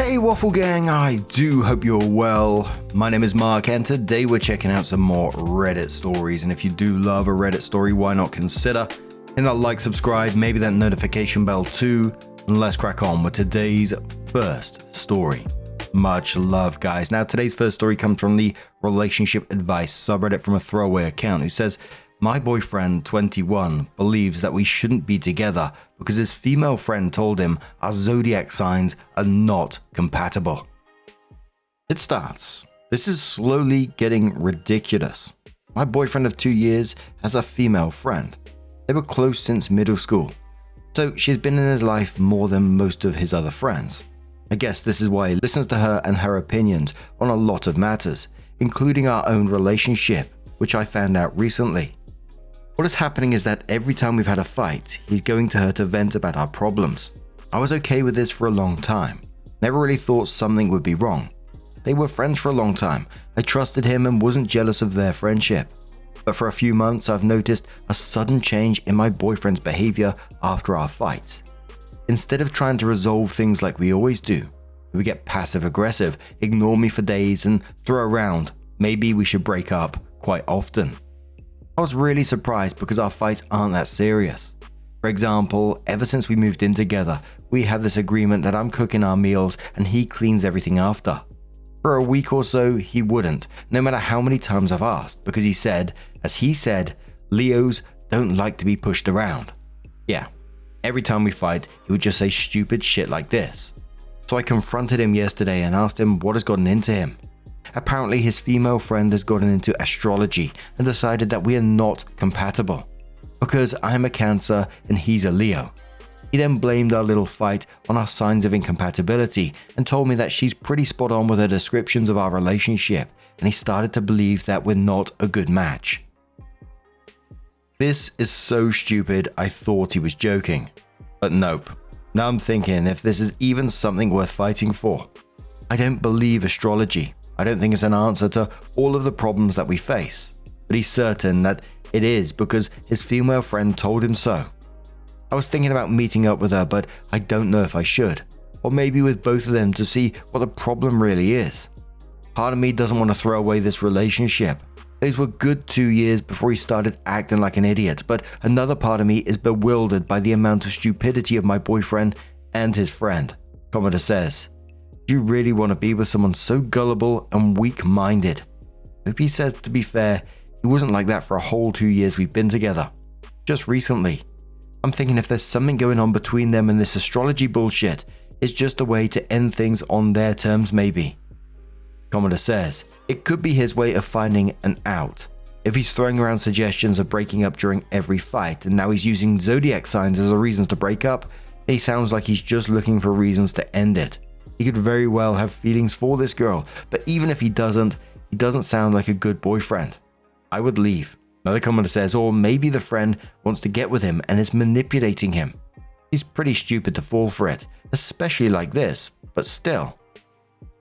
Hey Waffle Gang, I do hope you're well. My name is Mark and today we're checking out some more Reddit stories, and if you do love a Reddit story, why not consider hitting that like, subscribe, maybe that notification bell too, and let's crack on with today's first story. Much love, guys. Now today's first story comes from the Relationship Advice subreddit from a throwaway account who says, my boyfriend, 21, believes that we shouldn't be together because his female friend told him our zodiac signs are not compatible. It starts. This is slowly getting ridiculous. My boyfriend of 2 years has a female friend. They were close since middle school, so she's been in his life more than most of his other friends. I guess this is why he listens to her and her opinions on a lot of matters, including our own relationship, which I found out recently. What is happening is that every time we've had a fight, he's going to her to vent about our problems. I was okay with this for a long time. Never really thought something would be wrong. They were friends for a long time. I trusted him and wasn't jealous of their friendship. But for a few months, I've noticed a sudden change in my boyfriend's behavior after our fights. Instead of trying to resolve things like we always do, he would get passive aggressive, ignore me for days, and throw around, maybe we should break up, quite often. I was really surprised because our fights aren't that serious. For example, ever since we moved in together, we have this agreement that I'm cooking our meals and he cleans everything after. For a week or so, he wouldn't, no matter how many times I've asked, because he said, as he said, Leos don't like to be pushed around. Yeah, every time we fight, he would just say stupid shit like this. So I confronted him yesterday and asked him what has gotten into him. Apparently his female friend has gotten into astrology and decided that we are not compatible because I'm a Cancer and he's a Leo. He then blamed our little fight on our signs of incompatibility and told me that she's pretty spot on with her descriptions of our relationship, and he started to believe that we're not a good match. This is so stupid, I thought he was joking. But nope. Now I'm thinking if this is even something worth fighting for. I don't believe astrology. I don't think it's an answer to all of the problems that we face, but he's certain that it is because his female friend told him so. I was thinking about meeting up with her, but I don't know if I should, or maybe with both of them to see what the problem really is. Part of me doesn't want to throw away this relationship. Those were good 2 years before he started acting like an idiot, but another part of me is bewildered by the amount of stupidity of my boyfriend and his friend. Commenter says, do you really want to be with someone so gullible and weak-minded? Hope he says, to be fair, he wasn't like that for a whole 2 years we've been together. Just recently. I'm thinking if there's something going on between them and this astrology bullshit, it's just a way to end things on their terms maybe. Commenter says, it could be his way of finding an out. If he's throwing around suggestions of breaking up during every fight and now he's using zodiac signs as a reason to break up, he sounds like he's just looking for reasons to end it. He could very well have feelings for this girl, but even if he doesn't sound like a good boyfriend. I would leave. Another commenter says, or maybe the friend wants to get with him and is manipulating him. He's pretty stupid to fall for it, especially like this, but still.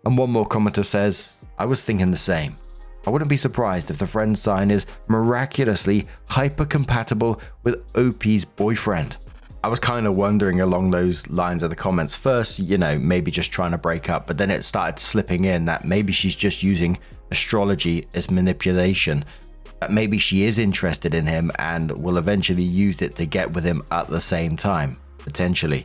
And one more commenter says, I was thinking the same. I wouldn't be surprised if the friend's sign is miraculously hyper-compatible with OP's boyfriend. I was kind of wondering along those lines of the comments. First, maybe just trying to break up, but then it started slipping in that maybe she's just using astrology as manipulation. That maybe she is interested in him and will eventually use it to get with him at the same time, potentially.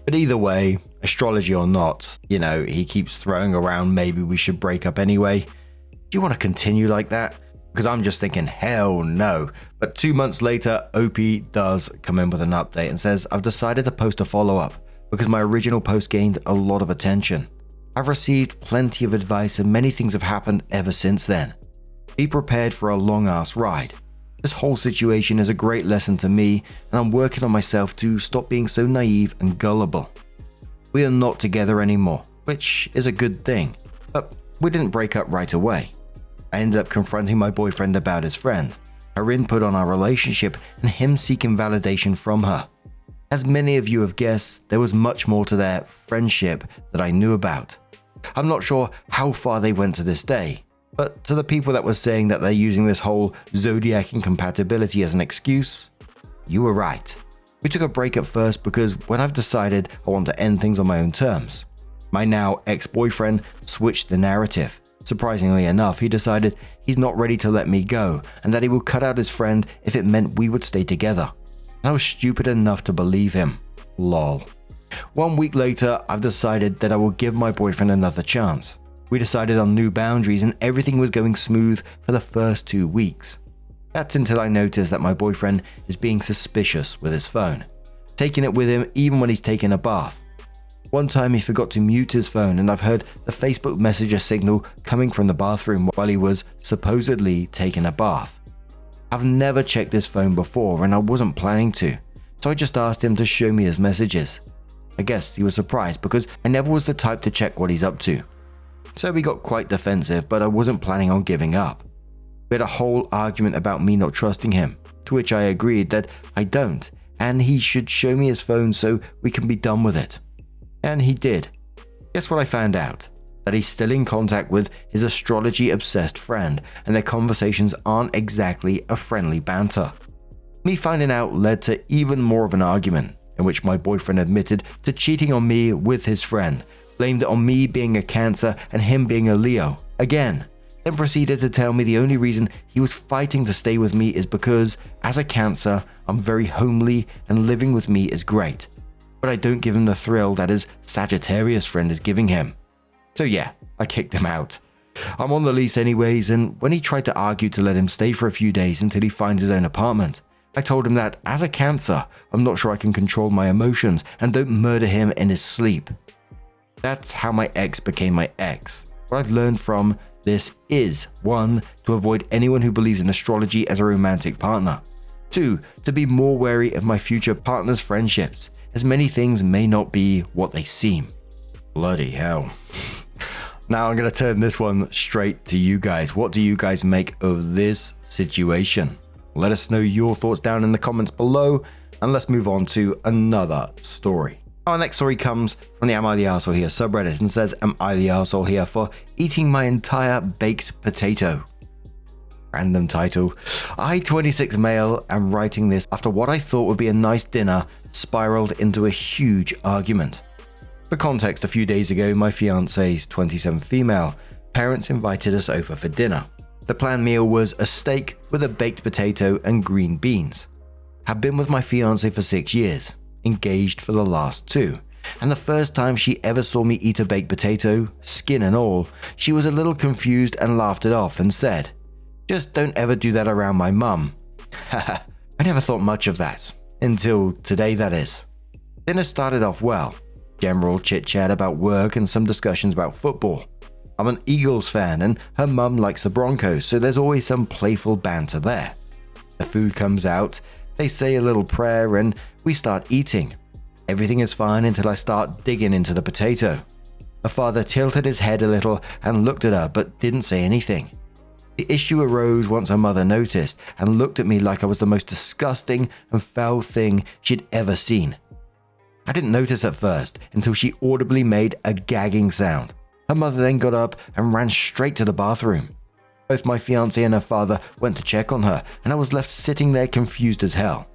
But either way, astrology or not, he keeps throwing around maybe we should break up anyway. Do you want to continue like that? Because I'm just thinking, hell no. But 2 months later, OP does come in with an update and says, I've decided to post a follow-up because my original post gained a lot of attention. I've received plenty of advice and many things have happened ever since then. Be prepared for a long-ass ride. This whole situation is a great lesson to me and I'm working on myself to stop being so naive and gullible. We are not together anymore, which is a good thing, but we didn't break up right away. I ended up confronting my boyfriend about his friend, her input on our relationship, and him seeking validation from her. As many of you have guessed, there was much more to their friendship that I knew about. I'm not sure how far they went to this day, but to the people that were saying that they're using this whole zodiac incompatibility as an excuse, you were right. We took a break at first because when I've decided I want to end things on my own terms. My now ex-boyfriend switched the narrative. Surprisingly enough, he decided he's not ready to let me go and that he would cut out his friend if it meant we would stay together. I was stupid enough to believe him. Lol. 1 week later, I've decided that I will give my boyfriend another chance. We decided on new boundaries and everything was going smooth for the first 2 weeks. That's until I noticed that my boyfriend is being suspicious with his phone, taking it with him even when he's taking a bath. One time he forgot to mute his phone and I've heard the Facebook Messenger signal coming from the bathroom while he was supposedly taking a bath. I've never checked his phone before and I wasn't planning to, so I just asked him to show me his messages. I guess he was surprised because I never was the type to check what he's up to. So we got quite defensive, but I wasn't planning on giving up. We had a whole argument about me not trusting him, to which I agreed that I don't and he should show me his phone so we can be done with it. And he did. Guess what I found out? That he's still in contact with his astrology-obsessed friend, and their conversations aren't exactly a friendly banter. Me finding out led to even more of an argument, in which my boyfriend admitted to cheating on me with his friend, blamed it on me being a Cancer and him being a Leo, again, then proceeded to tell me the only reason he was fighting to stay with me is because, as a Cancer, I'm very homely and living with me is great. But I don't give him the thrill that his Sagittarius friend is giving him. So yeah, I kicked him out. I'm on the lease anyways, and when he tried to argue to let him stay for a few days until he finds his own apartment, I told him that, as a Cancer, I'm not sure I can control my emotions and don't murder him in his sleep. That's how my ex became my ex. What I've learned from this is 1. To avoid anyone who believes in astrology as a romantic partner. 2. To be more wary of my future partner's friendships, as many things may not be what they seem. Bloody hell. Now I'm going to turn this one straight to you guys. What do you guys make of this situation? Let us know your thoughts down in the comments below, and let's move on to another story. Our next story comes from the Am I the Arsehole Here subreddit and says, Am I the Arsehole Here for eating my entire baked potato? Random title. I, 26 male, am writing this after what I thought would be a nice dinner spiraled into a huge argument. For context, a few days ago, my fiance's 27 female parents invited us over for dinner. The planned meal was a steak with a baked potato and green beans. I've been with my fiance for 6 years, engaged for the last 2, and the first time she ever saw me eat a baked potato, skin and all, she was a little confused and laughed it off and said, "Just don't ever do that around my mum." Haha, I never thought much of that. Until today, that is. Dinner started off well. General chit-chat about work and some discussions about football. I'm an Eagles fan and her mum likes the Broncos, so there's always some playful banter there. The food comes out, they say a little prayer and we start eating. Everything is fine until I start digging into the potato. Her father tilted his head a little and looked at her but didn't say anything. The issue arose once her mother noticed and looked at me like I was the most disgusting and foul thing she'd ever seen. I didn't notice at first until she audibly made a gagging sound. Her mother then got up and ran straight to the bathroom. Both my fiancé and her father went to check on her, and I was left sitting there confused as hell.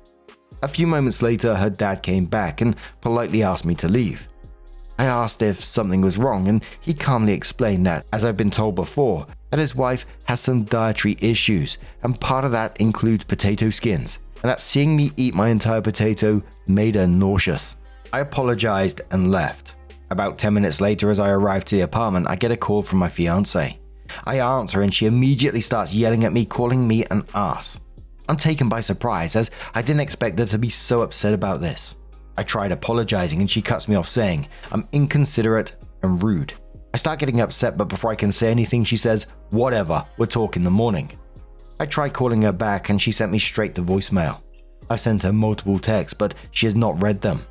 A few moments later, her dad came back and politely asked me to leave. I asked if something was wrong, and he calmly explained that, as I've been told before, that his wife has some dietary issues, and part of that includes potato skins, and that seeing me eat my entire potato made her nauseous. I apologized and left. About 10 minutes later, as I arrived to the apartment, I get a call from my fiancée. I answer and she immediately starts yelling at me, calling me an ass. I'm taken by surprise as I didn't expect her to be so upset about this. I tried apologizing and she cuts me off saying I'm inconsiderate and rude. I start getting upset, but before I can say anything she says, "Whatever, we'll talk in the morning." I tried calling her back and she sent me straight to voicemail. I've sent her multiple texts, but she has not read them.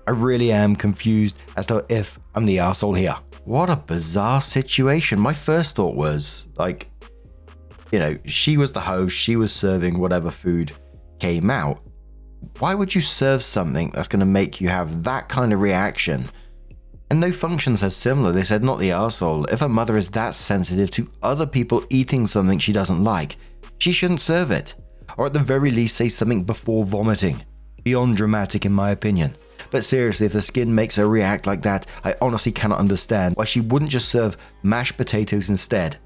I really am confused as to if I'm the arsehole here. What a bizarre situation. My first thought was, like, she was the host, she was serving whatever food came out. Why would you serve something that's going to make you have that kind of reaction? And No Function says similar. They said not the arsehole. If a mother is that sensitive to other people eating something she doesn't like, she shouldn't serve it. Or at the very least say something before vomiting. Beyond dramatic in my opinion. But seriously, if the skin makes her react like that, I honestly cannot understand why she wouldn't just serve mashed potatoes instead.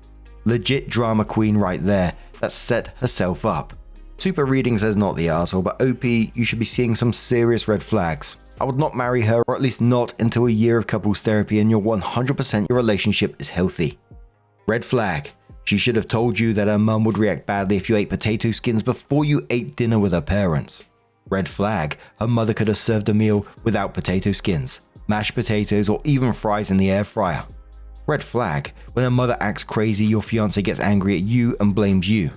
Legit drama queen right there that set herself up. Super Reading says not the arsehole, but OP, you should be seeing some serious red flags. I would not marry her, or at least not until a year of couples therapy and you're 100% your relationship is healthy. Red flag. She should have told you that her mum would react badly if you ate potato skins before you ate dinner with her parents. Red flag. Her mother could have served a meal without potato skins, mashed potatoes, or even fries in the air fryer. Red flag. When her mother acts crazy, your fiance gets angry at you and blames you.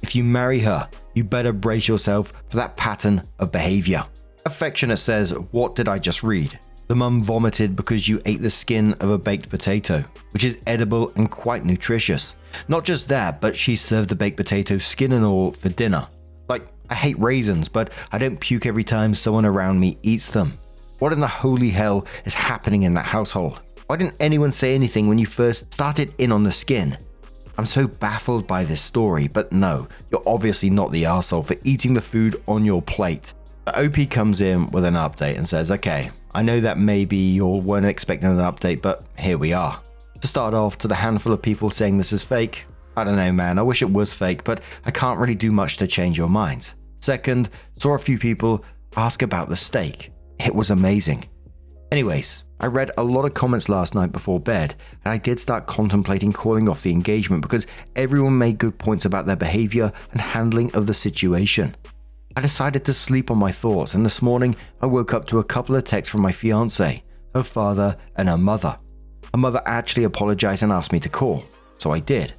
If you marry her, you better brace yourself for that pattern of behavior. Affectionate says, what did I just read? The mum vomited because you ate the skin of a baked potato, which is edible and quite nutritious. Not just that, but she served the baked potato skin and all for dinner. Like, I hate raisins, but I don't puke every time someone around me eats them. What in the holy hell is happening in that household? Why didn't anyone say anything when you first started in on the skin? I'm so baffled by this story, but no, you're obviously not the arsehole for eating the food on your plate. The OP comes in with an update and says, okay, I know that maybe you all weren't expecting an update, but here we are. To start off, to the handful of people saying this is fake, I don't know man, I wish it was fake, but I can't really do much to change your minds. Second, saw a few people ask about the steak. It was amazing. Anyways, I read a lot of comments last night before bed, and I did start contemplating calling off the engagement because everyone made good points about their behavior and handling of the situation. I decided to sleep on my thoughts, and this morning I woke up to a couple of texts from my fiance, her father, and her mother. Her mother actually apologized and asked me to call, so I did.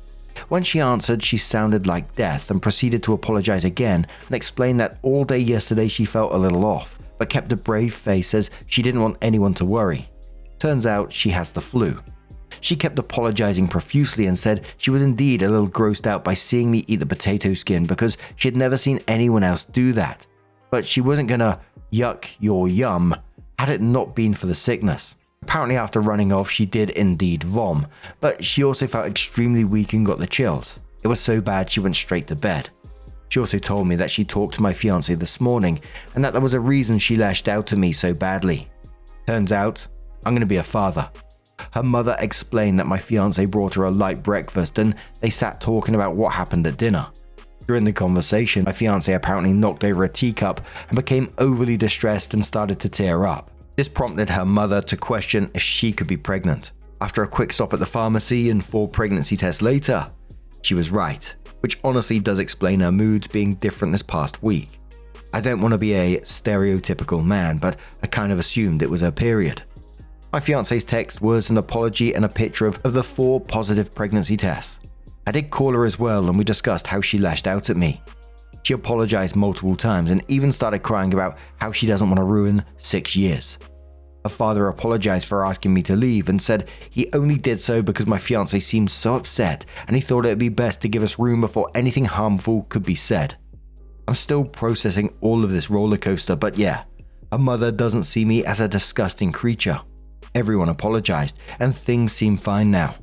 When she answered, she sounded like death and proceeded to apologize again and explain that all day yesterday she felt a little off, but kept a brave face as she didn't want anyone to worry. Turns out she has the flu. She kept apologizing profusely and said she was indeed a little grossed out by seeing me eat the potato skin because she had never seen anyone else do that. But she wasn't gonna yuck your yum had it not been for the sickness. Apparently after running off she did indeed vom, but she also felt extremely weak and got the chills. It was so bad she went straight to bed. She also told me that she talked to my fiance this morning and that there was a reason she lashed out at me so badly. Turns out, I'm gonna be a father. Her mother explained that my fiance brought her a light breakfast and they sat talking about what happened at dinner. During the conversation, my fiance apparently knocked over a teacup and became overly distressed and started to tear up. This prompted her mother to question if she could be pregnant. After a quick stop at the pharmacy and 4 pregnancy tests later, she was right, which honestly does explain her moods being different this past week. I don't want to be a stereotypical man, but I kind of assumed it was her period. My fiance's text was an apology and a picture of the 4 positive pregnancy tests. I did call her as well and we discussed how she lashed out at me. She apologized multiple times and even started crying about how she doesn't want to ruin 6 years. Her father apologized for asking me to leave and said he only did so because my fiance seemed so upset and he thought it would be best to give us room before anything harmful could be said. I'm still processing all of this roller coaster, but yeah, her mother doesn't see me as a disgusting creature. Everyone apologized and things seem fine now.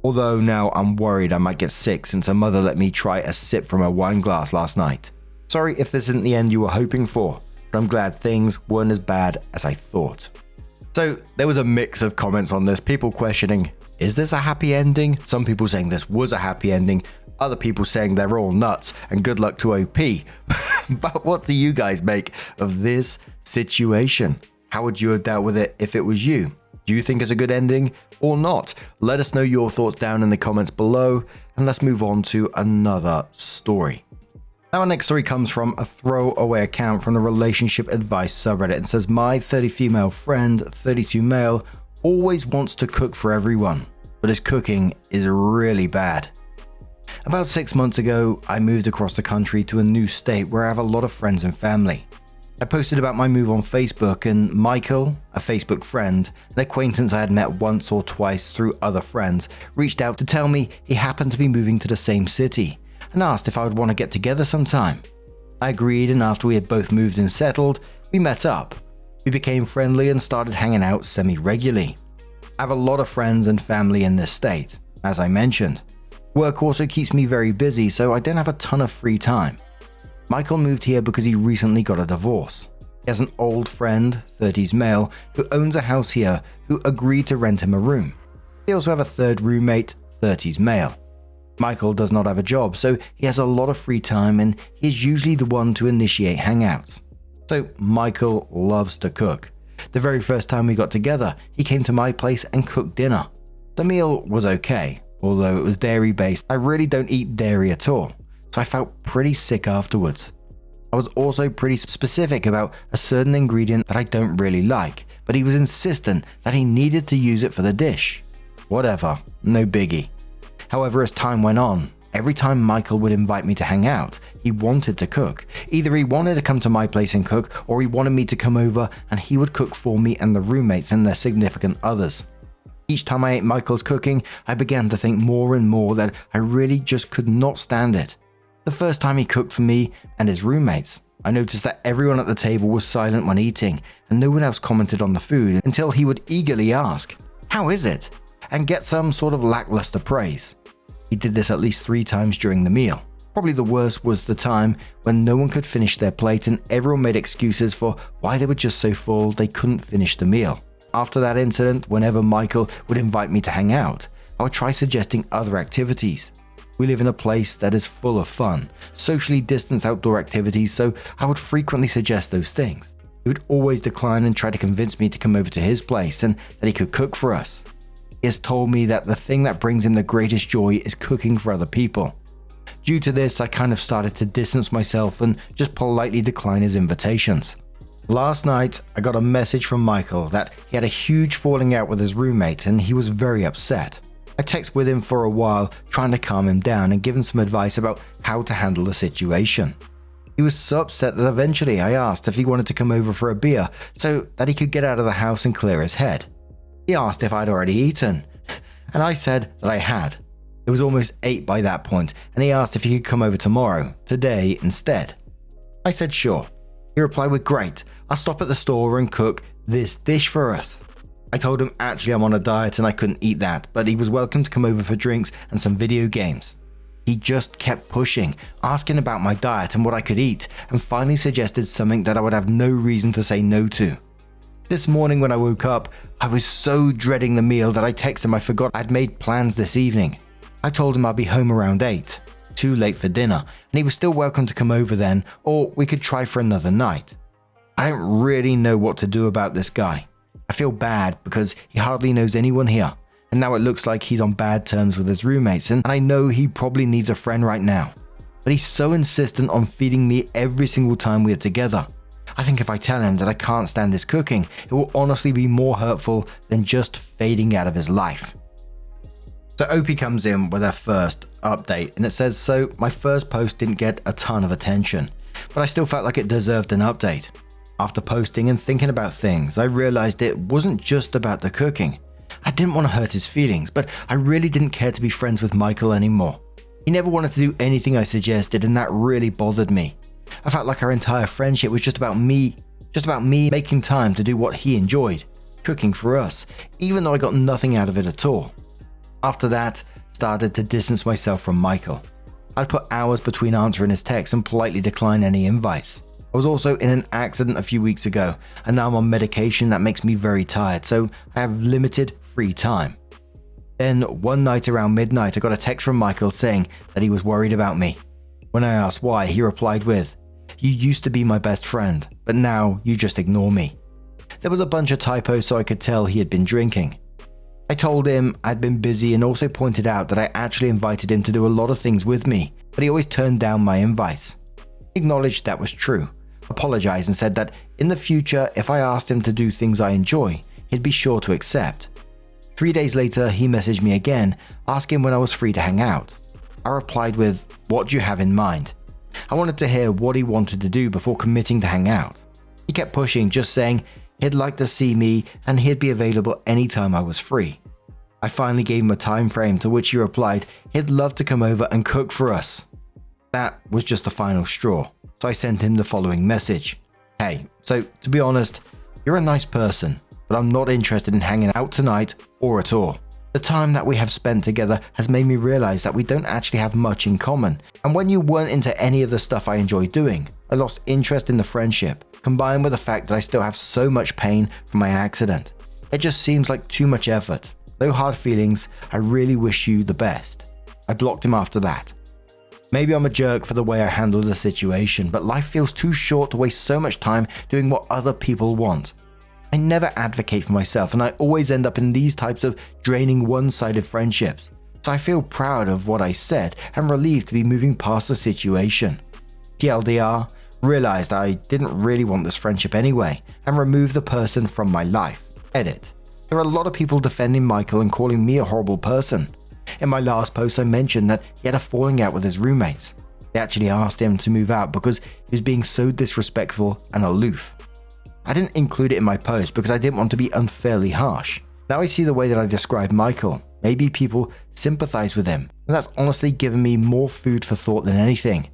Although now I'm worried I might get sick since her mother let me try a sip from her wine glass last night. Sorry if this isn't the end you were hoping for, but I'm glad things weren't as bad as I thought. So there was a mix of comments on this, people questioning, is this a happy ending? Some people saying this was a happy ending, other people saying they're all nuts and good luck to OP. But what do you guys make of this situation? How would you have dealt with it if it was you? Do you think it's a good ending or not? Let us know your thoughts down in the comments below, and let's move on to another story. Now our next story comes from a throwaway account from the relationship advice subreddit and says, my 30 female friend, 32 male, always wants to cook for everyone, but his cooking is really bad. About 6 months ago, I moved across the country to a new state where I have a lot of friends and family. I posted about my move on Facebook and Michael, a Facebook friend, an acquaintance I had met once or twice through other friends, reached out to tell me he happened to be moving to the same city and asked if I would want to get together sometime. I agreed, and after we had both moved and settled, we met up. We became friendly and started hanging out semi-regularly. I have a lot of friends and family in this state, as I mentioned. Work also keeps me very busy, so I don't have a ton of free time. Michael moved here because he recently got a divorce. He has an old friend, 30s male, who owns a house here who agreed to rent him a room. They also have a third roommate, 30s male. Michael does not have a job, so he has a lot of free time and he is usually the one to initiate hangouts. So Michael loves to cook. The very first time we got together, he came to my place and cooked dinner. The meal was okay, although it was dairy based. I really don't eat dairy at all, so I felt pretty sick afterwards. I was also pretty specific about a certain ingredient that I don't really like, but he was insistent that he needed to use it for the dish. Whatever, no biggie. However, as time went on, every time Michael would invite me to hang out, he wanted to cook. Either he wanted to come to my place and cook, or he wanted me to come over and he would cook for me and the roommates and their significant others. Each time I ate Michael's cooking, I began to think more and more that I really just could not stand it. The first time he cooked for me and his roommates, I noticed that everyone at the table was silent when eating, and no one else commented on the food until he would eagerly ask, "How is it?" and get some sort of lackluster praise. He did this at least 3 times during the meal. Probably the worst was the time when no one could finish their plate and everyone made excuses for why they were just so full they couldn't finish the meal. After that incident, whenever Michael would invite me to hang out, I would try suggesting other activities. We live in a place that is full of fun, socially distanced outdoor activities, so I would frequently suggest those things. He would always decline and try to convince me to come over to his place and that he could cook for us. He has told me that the thing that brings him the greatest joy is cooking for other people. Due to this, I kind of started to distance myself and just politely decline his invitations. Last night, I got a message from Michael that he had a huge falling out with his roommate and he was very upset. I texted with him for a while, trying to calm him down and give him some advice about how to handle the situation. He was so upset that eventually I asked if he wanted to come over for a beer so that he could get out of the house and clear his head. He asked if I'd already eaten, and I said that I had. It was almost 8 by that point, and he asked if he could come over tomorrow, today instead. I said sure. He replied with great, I'll stop at the store and cook this dish for us. I told him actually I'm on a diet and I couldn't eat that, but he was welcome to come over for drinks and some video games. He just kept pushing, asking about my diet and what I could eat, and finally suggested something that I would have no reason to say no to. This morning when I woke up, I was so dreading the meal that I texted him I forgot I'd made plans this evening. I told him I'd be home around 8, too late for dinner, and he was still welcome to come over then, or we could try for another night. I don't really know what to do about this guy. I feel bad because he hardly knows anyone here, and now it looks like he's on bad terms with his roommates, and I know he probably needs a friend right now. But he's so insistent on feeding me every single time we are together. I think if I tell him that I can't stand his cooking, it will honestly be more hurtful than just fading out of his life. So Opie comes in with her first update, and it says, so my first post didn't get a ton of attention, but I still felt like it deserved an update. After posting and thinking about things, I realized it wasn't just about the cooking. I didn't want to hurt his feelings, but I really didn't care to be friends with Michael anymore. He never wanted to do anything I suggested, and that really bothered me. I felt like our entire friendship was just about me making time to do what he enjoyed, cooking for us, even though I got nothing out of it at all. After that, started to distance myself from Michael. I'd put hours between answering his texts and politely decline any invites. I was also in an accident a few weeks ago, and now I'm on medication that makes me very tired, so I have limited free time. Then, one night around midnight, I got a text from Michael saying that he was worried about me. When I asked why, he replied with, "You used to be my best friend, but now you just ignore me." There was a bunch of typos so I could tell he had been drinking. I told him I'd been busy and also pointed out that I actually invited him to do a lot of things with me, but he always turned down my invites. He acknowledged that was true, apologized and said that in the future, if I asked him to do things I enjoy, he'd be sure to accept. 3 days later, he messaged me again, asking when I was free to hang out. I replied with, "What do you have in mind?" I wanted to hear what he wanted to do before committing to hang out. He kept pushing, just saying he'd like to see me and he'd be available anytime I was free. I finally gave him a time frame, to which he replied he'd love to come over and cook for us. That was just the final straw, so I sent him the following message. "Hey, so to be honest, you're a nice person, but I'm not interested in hanging out tonight or at all. The time that we have spent together has made me realize that we don't actually have much in common, and when you weren't into any of the stuff I enjoy doing, I lost interest in the friendship, combined with the fact that I still have so much pain from my accident. It just seems like too much effort. No hard feelings, I really wish you the best. I blocked him after that. Maybe I'm a jerk for the way I handled the situation, but life feels too short to waste so much time doing what other people want. I never advocate for myself, and I always end up in these types of draining one-sided friendships. So I feel proud of what I said and relieved to be moving past the situation. TLDR, realized I didn't really want this friendship anyway, and removed the person from my life. Edit. There are a lot of people defending Michael and calling me a horrible person. In my last post I mentioned that he had a falling out with his roommates. They actually asked him to move out because he was being so disrespectful and aloof. I didn't include it in my post because I didn't want to be unfairly harsh. Now I see the way that I described Michael. Maybe people sympathize with him, and that's honestly given me more food for thought than anything.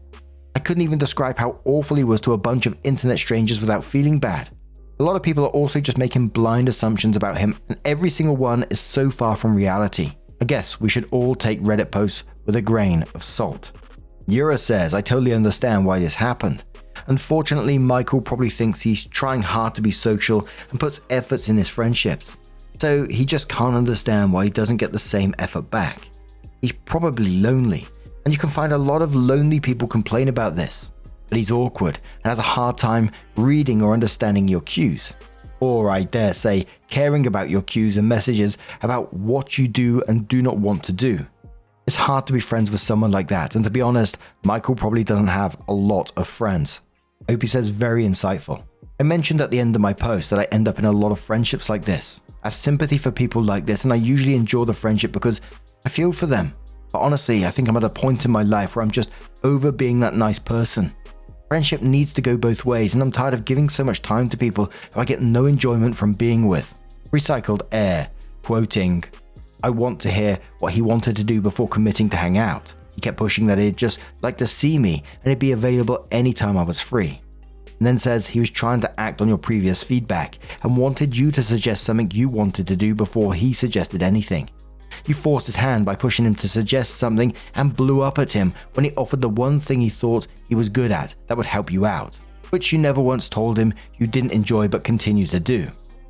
I couldn't even describe how awful he was to a bunch of internet strangers without feeling bad. A lot of people are also just making blind assumptions about him, and every single one is so far from reality. I guess we should all take Reddit posts with a grain of salt. Yura says, I totally understand why this happened. Unfortunately, Michael probably thinks he's trying hard to be social and puts efforts in his friendships. So he just can't understand why he doesn't get the same effort back. He's probably lonely, and you can find a lot of lonely people complain about this. But he's awkward and has a hard time reading or understanding your cues. Or I dare say, caring about your cues and messages about what you do and do not want to do. It's hard to be friends with someone like that, and to be honest, Michael probably doesn't have a lot of friends. Opie says, very insightful. I mentioned at the end of my post that I end up in a lot of friendships like this. I have sympathy for people like this, and I usually enjoy the friendship because I feel for them. But honestly, I think I'm at a point in my life where I'm just over being that nice person. Friendship needs to go both ways, and I'm tired of giving so much time to people who I get no enjoyment from being with. Recycled Air, quoting, I want to hear what he wanted to do before committing to hang out. He kept pushing that he'd just like to see me and he'd be available anytime I was free. And then says he was trying to act on your previous feedback and wanted you to suggest something you wanted to do before he suggested anything. You forced his hand by pushing him to suggest something and blew up at him when he offered the one thing he thought he was good at that would help you out, which you never once told him you didn't enjoy but continue to do.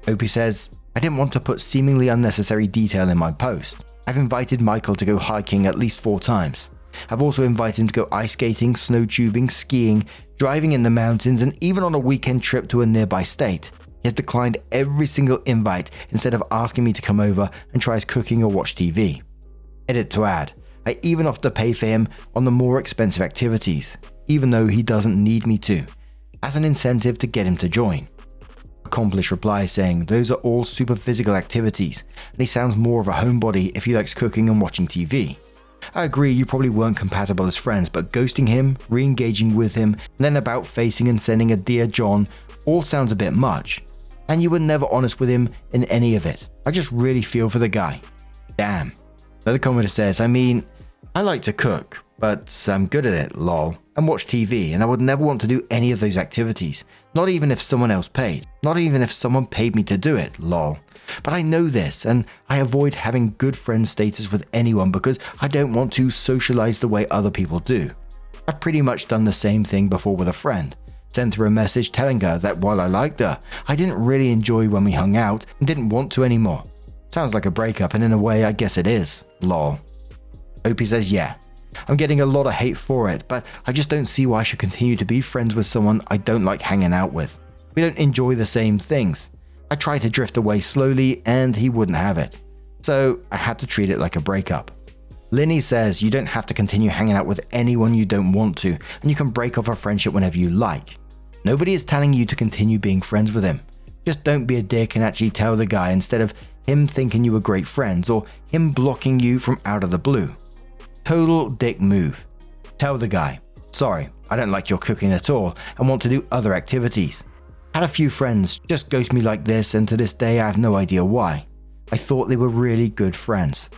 Opie says, I didn't want to put seemingly unnecessary detail in my post. I've invited Michael to go hiking at least 4 times. I've also invited him to go ice skating, snow tubing, skiing, driving in the mountains, and even on a weekend trip to a nearby state. He has declined every single invite instead of asking me to come over and tries cooking or watch TV. Edit to add, I even offer to pay for him on the more expensive activities, even though he doesn't need me to, as an incentive to get him to join. Accomplished replies saying those are all super physical activities, and he sounds more of a homebody if he likes cooking and watching TV. I agree you probably weren't compatible as friends, but ghosting him, re-engaging with him, and then about facing and sending a Dear John all sounds a bit much. And you were never honest with him in any of it. I just really feel for the guy. Damn. Another commenter says, I mean, I like to cook, but I'm good at it, lol, and watch TV, and I would never want to do any of those activities. Not even if someone else paid. Not even if someone paid me to do it, lol. But I know this, and I avoid having good friend status with anyone because I don't want to socialize the way other people do. I've pretty much done the same thing before with a friend. Sent her a message telling her that while I liked her, I didn't really enjoy when we hung out and didn't want to anymore. Sounds like a breakup, and in a way I guess it is, lol. Opie says, yeah, I'm getting a lot of hate for it, but I just don't see why I should continue to be friends with someone I don't like hanging out with. We don't enjoy the same things. I tried to drift away slowly and he wouldn't have it. So I had to treat it like a breakup. Linny says you don't have to continue hanging out with anyone you don't want to, and you can break off a friendship whenever you like. Nobody is telling you to continue being friends with him. Just don't be a dick and actually tell the guy instead of him thinking you were great friends or him blocking you from out of the blue. Total dick move. Tell the guy, sorry, I don't like your cooking at all and want to do other activities. Had a few friends just ghost me like this, and to this day I have no idea why. I thought they were really good friends.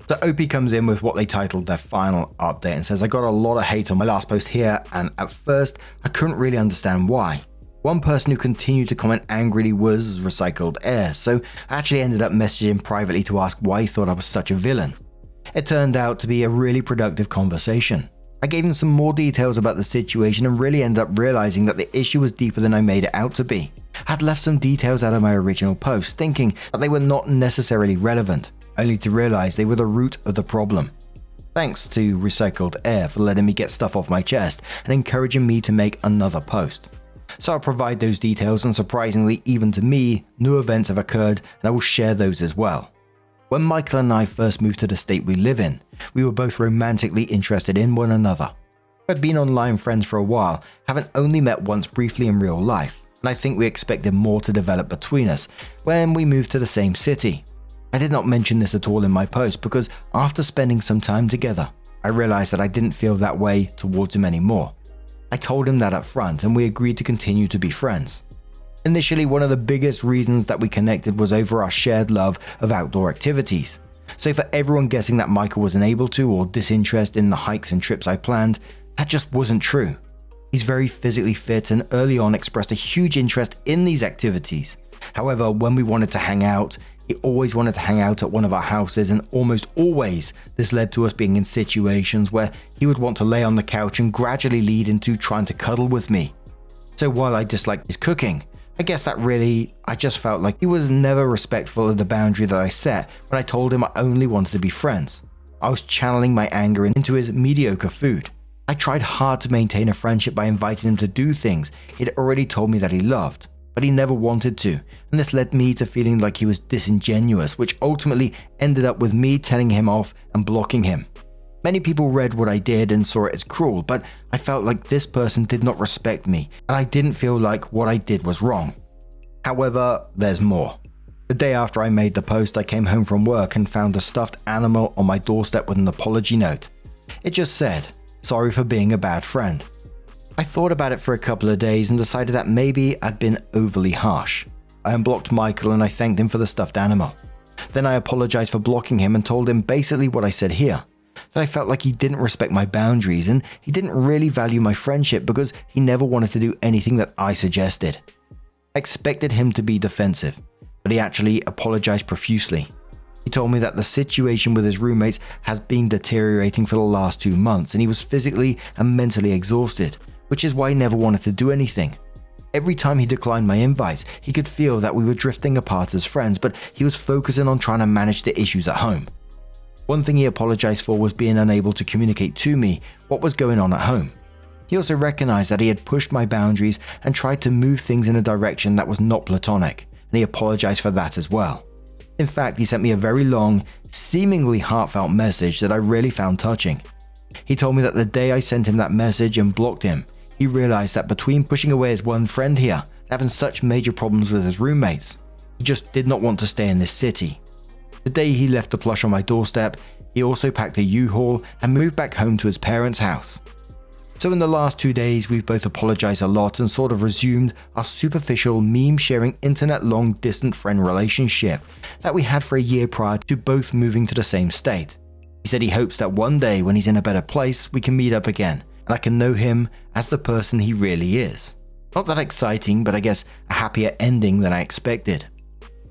So Opie comes in with what they titled their final update and says, I got a lot of hate on my last post here, and at first I couldn't really understand why. One person who continued to comment angrily was Recycled Air, so I actually ended up messaging him privately to ask why he thought I was such a villain. It turned out to be a really productive conversation. I gave him some more details about the situation and really ended up realizing that the issue was deeper than I made it out to be. I had left some details out of my original post, thinking that they were not necessarily relevant, only to realize they were the root of the problem. Thanks to Recycled Air for letting me get stuff off my chest and encouraging me to make another post. So I'll provide those details, and surprisingly, even to me, new events have occurred and I will share those as well. When Michael and I first moved to the state we live in, we were both romantically interested in one another. We'd been online friends for a while, having only met once briefly in real life, and I think we expected more to develop between us when we moved to the same city. I did not mention this at all in my post because after spending some time together, I realized that I didn't feel that way towards him anymore. I told him that up front and we agreed to continue to be friends. Initially, one of the biggest reasons that we connected was over our shared love of outdoor activities. So for everyone guessing that Michael wasn't able to or disinterested in the hikes and trips I planned, that just wasn't true. He's very physically fit and early on expressed a huge interest in these activities. However, when we wanted to hang out, he always wanted to hang out at one of our houses, and almost always this led to us being in situations where he would want to lay on the couch and gradually lead into trying to cuddle with me. So while I disliked his cooking, I guess that really, I just felt like he was never respectful of the boundary that I set when I told him I only wanted to be friends. I was channeling my anger into his mediocre food. I tried hard to maintain a friendship by inviting him to do things he'd already told me that he loved, but he never wanted to, and this led me to feeling like he was disingenuous, which ultimately ended up with me telling him off and blocking him. Many people read what I did and saw it as cruel, but I felt like this person did not respect me, and I didn't feel like what I did was wrong. However, there's more. The day after I made the post, I came home from work and found a stuffed animal on my doorstep with an apology note. It just said, "Sorry for being a bad friend." I thought about it for a couple of days and decided that maybe I'd been overly harsh. I unblocked Michael and I thanked him for the stuffed animal. Then I apologized for blocking him and told him basically what I said here, that I felt like he didn't respect my boundaries and he didn't really value my friendship because he never wanted to do anything that I suggested. I expected him to be defensive, but he actually apologized profusely. He told me that the situation with his roommates has been deteriorating for the last 2 months and he was physically and mentally exhausted, which is why he never wanted to do anything. Every time he declined my invites, he could feel that we were drifting apart as friends, but he was focusing on trying to manage the issues at home. One thing he apologized for was being unable to communicate to me what was going on at home. He also recognized that he had pushed my boundaries and tried to move things in a direction that was not platonic, and he apologized for that as well. In fact, he sent me a very long, seemingly heartfelt message that I really found touching. He told me that the day I sent him that message and blocked him, he realized that between pushing away his one friend here and having such major problems with his roommates, he just did not want to stay in this city. The day he left the plush on my doorstep, he also packed a U-Haul and moved back home to his parents' house. So in the last 2 days, we've both apologized a lot and sort of resumed our superficial meme-sharing internet long-distance friend relationship that we had for a year prior to both moving to the same state. He said he hopes that one day when he's in a better place, we can meet up again and I can know him as the person he really is. Not that exciting, but I guess a happier ending than I expected.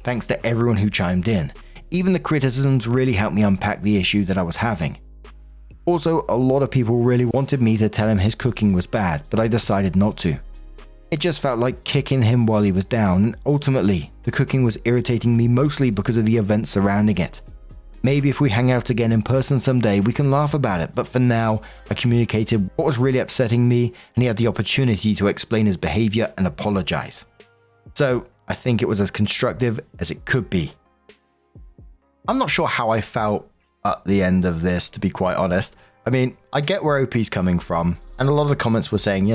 Thanks to everyone who chimed in. Even the criticisms really helped me unpack the issue that I was having. Also, a lot of people really wanted me to tell him his cooking was bad, but I decided not to. It just felt like kicking him while he was down, and ultimately, the cooking was irritating me mostly because of the events surrounding it. Maybe if we hang out again in person someday, we can laugh about it, but for now, I communicated what was really upsetting me, and he had the opportunity to explain his behavior and apologize. So, I think it was as constructive as it could be. I'm not sure how I felt at the end of this, to be quite honest. I mean, I get where OP's coming from, and a lot of the comments were saying,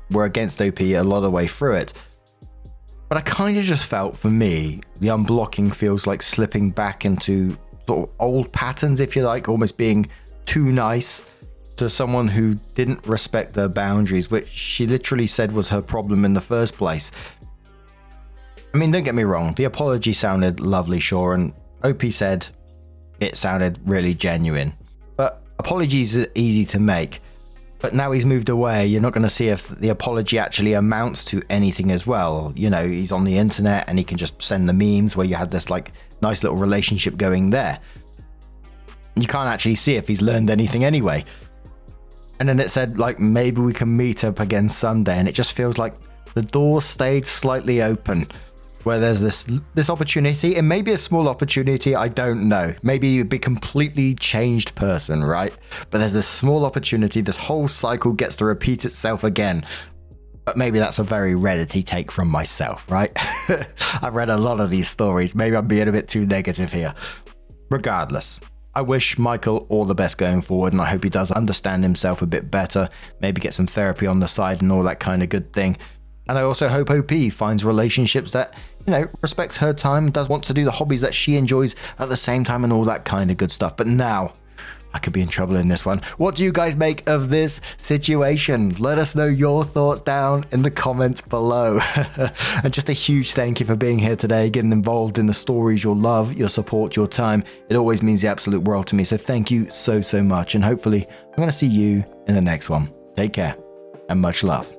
we're against OP a lot of the way through it. But I kind of just felt, for me, the unblocking feels like slipping back into sort of old patterns, if you like, almost being too nice to someone who didn't respect their boundaries, which she literally said was her problem in the first place. I mean, don't get me wrong, the apology sounded lovely, sure, and OP said it sounded really genuine. But apologies are easy to make. But now he's moved away, you're not going to see if the apology actually amounts to anything as well. He's on the internet and he can just send the memes where you had this nice little relationship going there. You can't actually see if he's learned anything anyway. And then it said, like, maybe we can meet up again Sunday. And it just feels like the door stayed slightly open, where there's this opportunity. It may be a small opportunity, I don't know. Maybe you'd be a completely changed person, right? But there's this small opportunity. This whole cycle gets to repeat itself again. But maybe that's a very Reddit-y take from myself, right? I've read a lot of these stories. Maybe I'm being a bit too negative here. Regardless, I wish Michael all the best going forward, and I hope he does understand himself a bit better, maybe get some therapy on the side and all that kind of good thing. And I also hope OP finds relationships that, respects her time, does want to do the hobbies that she enjoys at the same time and all that kind of good stuff. But now, I could be in trouble in this one. What do you guys make of this situation? Let us know your thoughts down in the comments below. And just a huge thank you for being here today, getting involved in the stories, your love, your support, your time. It always means the absolute world to me. So thank you so much. And hopefully I'm going to see you in the next one. Take care and much love.